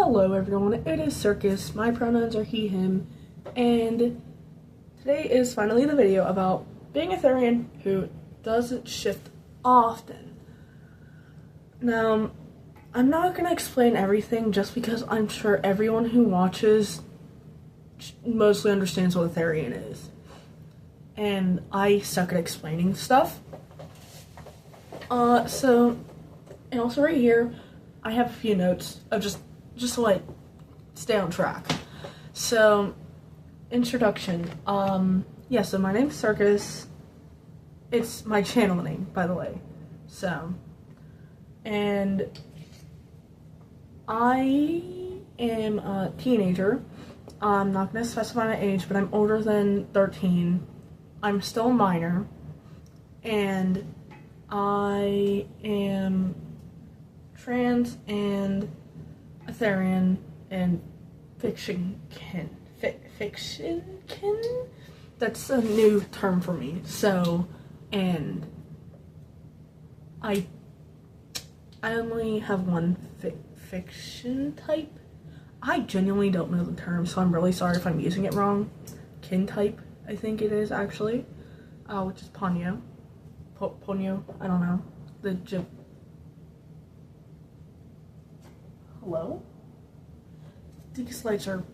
Hello everyone, it is Circus, my pronouns are he, him, and today is finally the video about being a Therian who doesn't shift often. Now, I'm not going to explain everything just because I'm sure everyone who watches mostly understands what a Therian is. And I suck at explaining stuff. And also right here, I have a few notes of just to like stay on track. So, introduction. So my name's Circus. It's my channel name, by the way. So, and I am a teenager. I'm not going to specify my age, but I'm older than 13. I'm still a minor. And I am trans and a Therian and fiction-kin. Fiction-kin? That's a new term for me. So, and I only have one fiction type. I genuinely don't know the term, so I'm really sorry if I'm using it wrong. Kin type, I think it is actually, which is Ponyo. Ponyo, I don't know. Hello? These lights are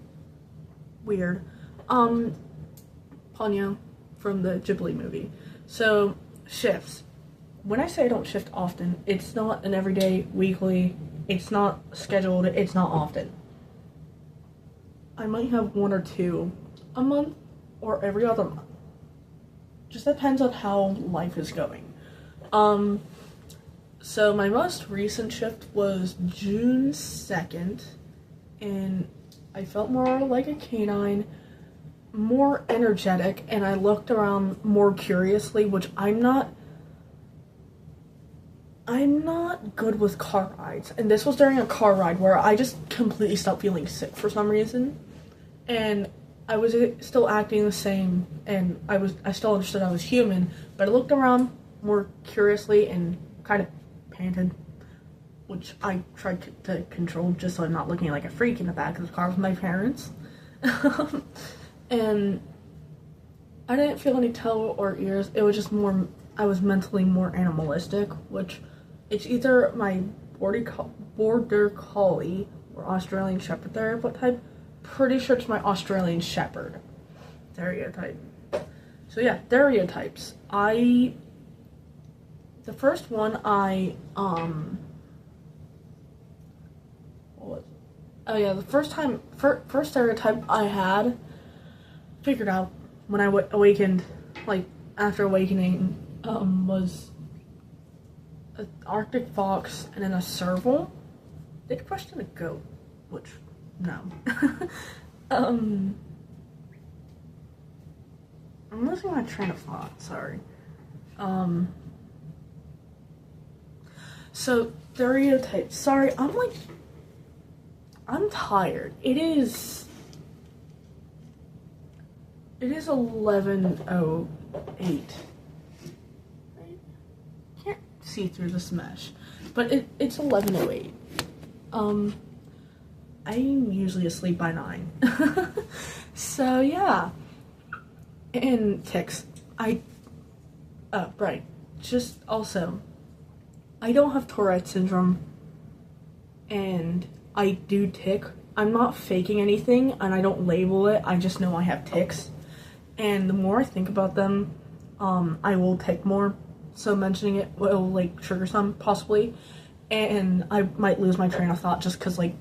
weird. Ponyo from the Ghibli movie. So, shifts. When I say I don't shift often, it's not an everyday, weekly, it's not scheduled, it's not often. I might have one or two a month or every other month. Just depends on how life is going. So my most recent shift was June 2nd, and I felt more like a canine, more energetic, and I looked around more curiously, which I'm not good with car rides. And this was during a car ride where I just completely stopped feeling sick for some reason. And I was still acting the same, and I still understood I was human, but I looked around more curiously and kind of panted, which I tried to control just so I'm not looking like a freak in the back of the car with my parents. And I didn't feel any toe or ears. It was just more, I was mentally more animalistic, which it's either my border collie or Australian Shepherd type. Pretty sure it's my Australian Shepherd stereotype. So yeah, stereotypes. The first one the first stereotype I had figured out when I awakened, like after awakening, was an Arctic fox and then a serval. They questioned a goat, which no. I'm losing my train of thought, sorry. So, stereotypes. Sorry, I'm tired. It is 11:08. I can't see through this mesh, but it's 11:08. I'm usually asleep by 9. So yeah. And tics. Right. Just also, I don't have Tourette syndrome, and I do tic. I'm not faking anything, and I don't label it. I just know I have tics. And the more I think about them, I will tic more. So mentioning it will, like, trigger some, possibly. And I might lose my train of thought just because, like,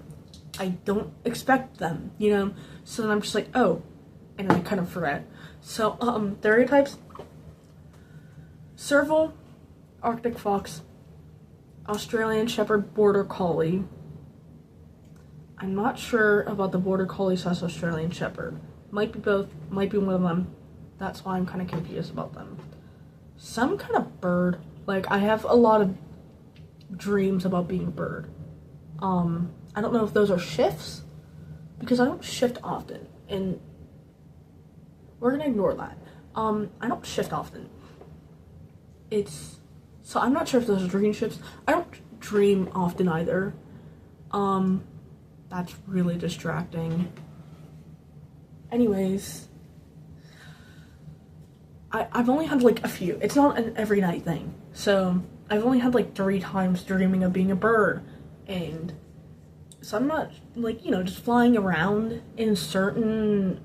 I don't expect them, you know? So then I'm just like, oh, and I kind of forget. So, stereotypes. Serval, Arctic fox, Australian Shepherd, Border Collie. I'm not sure about the Border Collie / Australian Shepherd. Might be both, might be one of them. That's why I'm kind of confused about them. Some kind of bird. Like, I have a lot of dreams about being a bird. I don't know if those are shifts, because I don't shift often, and we're gonna ignore that. I don't shift often. So I'm not sure if those are dream shifts. I don't dream often either. that's really distracting. Anyways, I've only had like a few. It's not an every night thing. So I've only had like 3 times dreaming of being a bird. And so I'm not like, just flying around in certain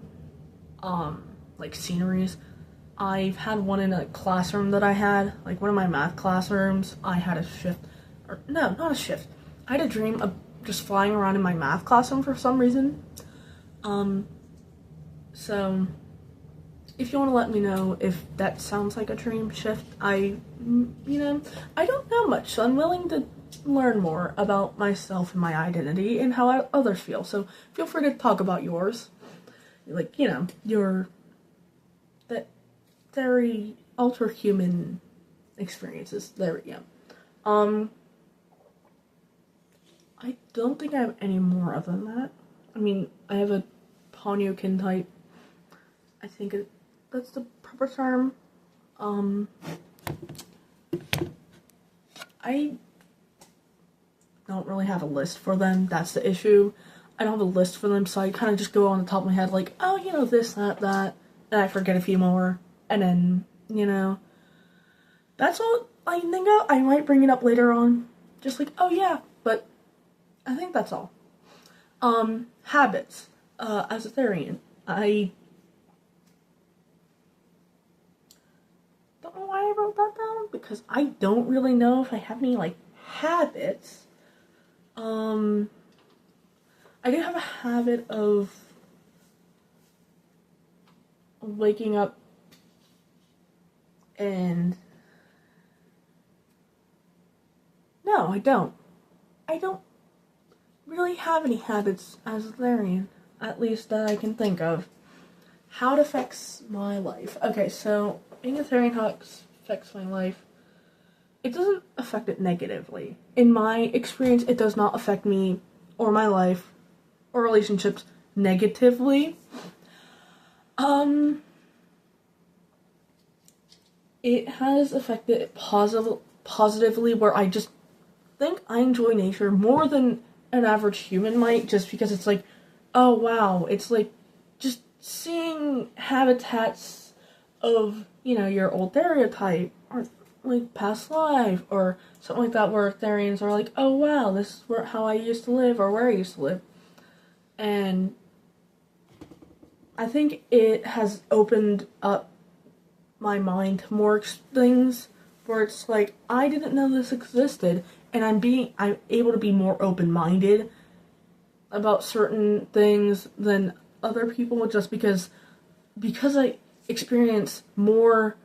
like sceneries. I've had one in a classroom that I had, like one of my math classrooms. I had a shift, or no, not a shift. I had a dream of just flying around in my math classroom for some reason. So if you want to let me know if that sounds like a dream shift, I don't know much, so I'm willing to learn more about myself and my identity and how others feel. So feel free to talk about yours, like your that very Alterhuman experiences. There we go. I don't think I have any more other than that. I mean, I have a Ponyokin type. I think that's the proper term. I don't really have a list for them. That's the issue. I don't have a list for them, so I kind of just go on the top of my head like, oh, this, that, and I forget a few more, and then, that's all I think of. I might bring it up later on, just like, oh yeah, but I think that's all. Habits. As a Therian, I don't know why I wrote that down, because I don't really know if I have any, like, habits. I do have a habit of waking up and... No, I don't. I don't really have any habits as a Therian, at least that I can think of. How it affects my life. Okay, so being a Therian, how it affects my life. It doesn't affect it negatively. In my experience, it does not affect me or my life or relationships negatively. It has affected it positively, where I just think I enjoy nature more than an average human might, just because it's like, oh wow, it's like just seeing habitats of, your old stereotype, or like past life, or something like that, where Therians are like, oh wow, this is how I used to live, or where I used to live. And I think it has opened up my mind to more things, where it's like, I didn't know this existed, and I'm able to be more open-minded about certain things than other people, just because I experience more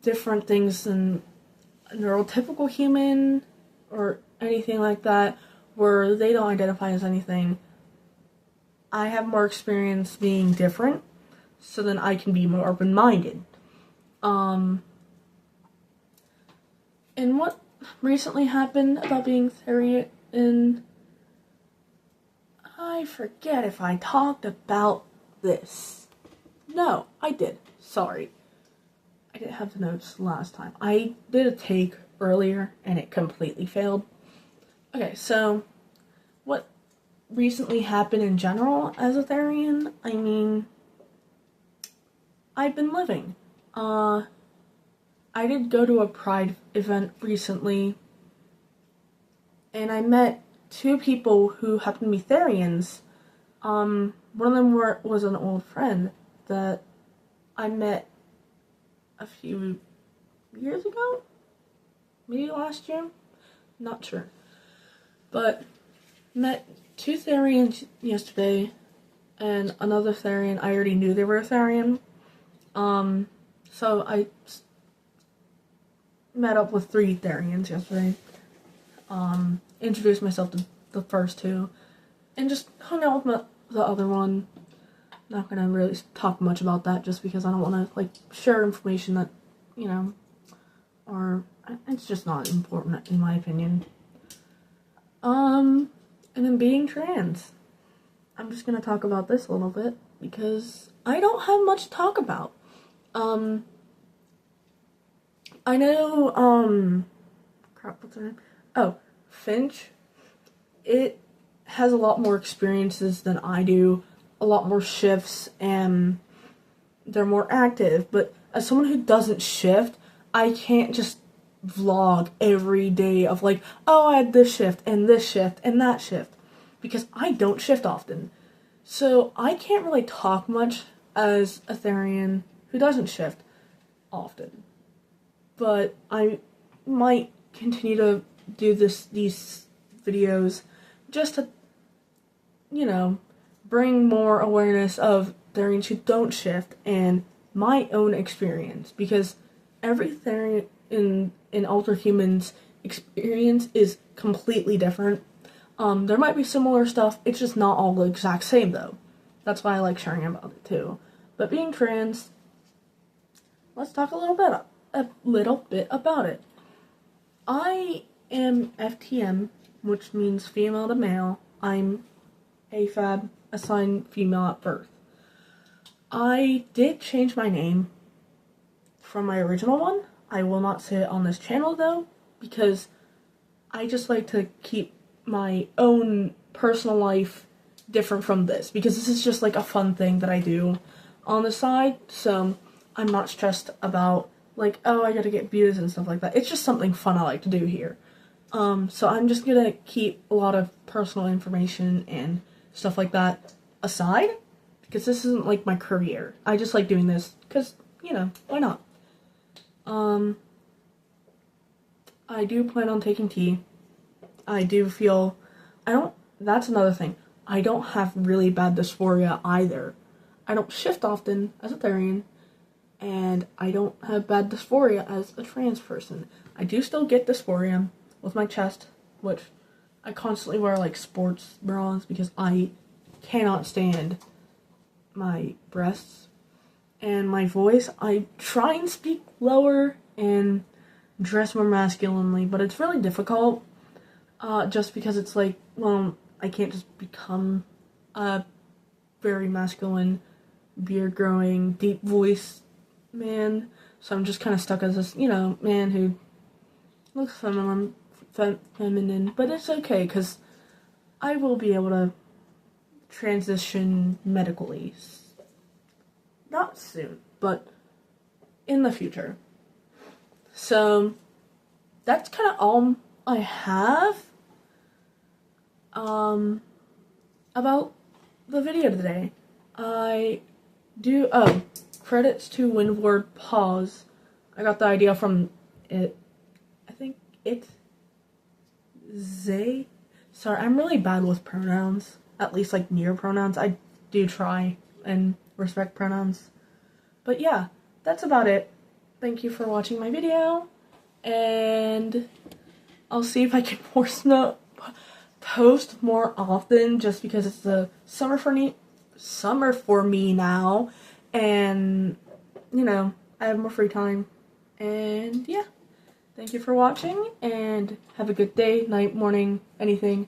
different things than a neurotypical human or anything like that, where they don't identify as anything. I have more experience being different, so then I can be more open-minded. And what recently happened about being Therian, I forget if I talked about this. No, I did. Sorry. I didn't have the notes last time. I did a take earlier and it completely failed. Okay, so what recently happened in general as a Therian? I mean, I've been living. I did go to a Pride event recently, and I met 2 people who happened to be Therians. One of them was an old friend that I met a few years ago? Maybe last year? Not sure. But met 2 Therians yesterday, and another Therian. I already knew they were a Therian. So I met up with 3 Therians yesterday. Introduced myself to the first 2, and just hung out with the other one. Not gonna really talk much about that, just because I don't want to share information that, or it's just not important in my opinion. And then being trans. I'm just gonna talk about this a little bit because I don't have much to talk about. I know, crap, what's her name? Oh, Finch. It has a lot more experiences than I do, a lot more shifts, and they're more active. But as someone who doesn't shift, I can't just vlog every day of like, oh, I had this shift and that shift, because I don't shift often. So I can't really talk much as a Therian who doesn't shift often. But I might continue to do these videos just to, bring more awareness of Therians who don't shift and my own experience, because every Therian in Alterhuman's experience is completely different. There might be similar stuff, it's just not all the exact same though. That's why I like sharing about it too. But being trans, let's talk a little bit about it. I am FTM, which means female to male. I'm AFAB, assigned female at birth. I did change my name from my original one. I will not say it on this channel though, because I just like to keep my own personal life different from this, because this is just like a fun thing that I do on the side, so I'm not stressed about like, oh, I gotta get views and stuff like that. It's just something fun I like to do here. So I'm just gonna keep a lot of personal information and stuff like that aside, because this isn't like my career. I just like doing this because, why not? I do plan on taking tea. I do feel, that's another thing. I don't have really bad dysphoria either. I don't shift often as a Therian, and I don't have bad dysphoria as a trans person. I do still get dysphoria with my chest, which I constantly wear like sports bras because I cannot stand my breasts. And my voice, I try and speak lower and dress more masculinely, but it's really difficult, just because it's like, well, I can't just become a very masculine, beard-growing, deep voice man, so I'm just kind of stuck as this, man who looks feminine, but it's okay, because I will be able to transition medically. Not soon, but in the future. So, that's kind of all I have about the video today. Credits to Windward Pause. I got the idea from it. I think Zay. Sorry, I'm really bad with pronouns. At least like near pronouns. I do try and respect pronouns. But yeah, that's about it. Thank you for watching my video. And I'll see if I can post more often, just because it's the summer for me now, and I have more free time. And yeah, thank you for watching, and have a good day, night, morning, anything.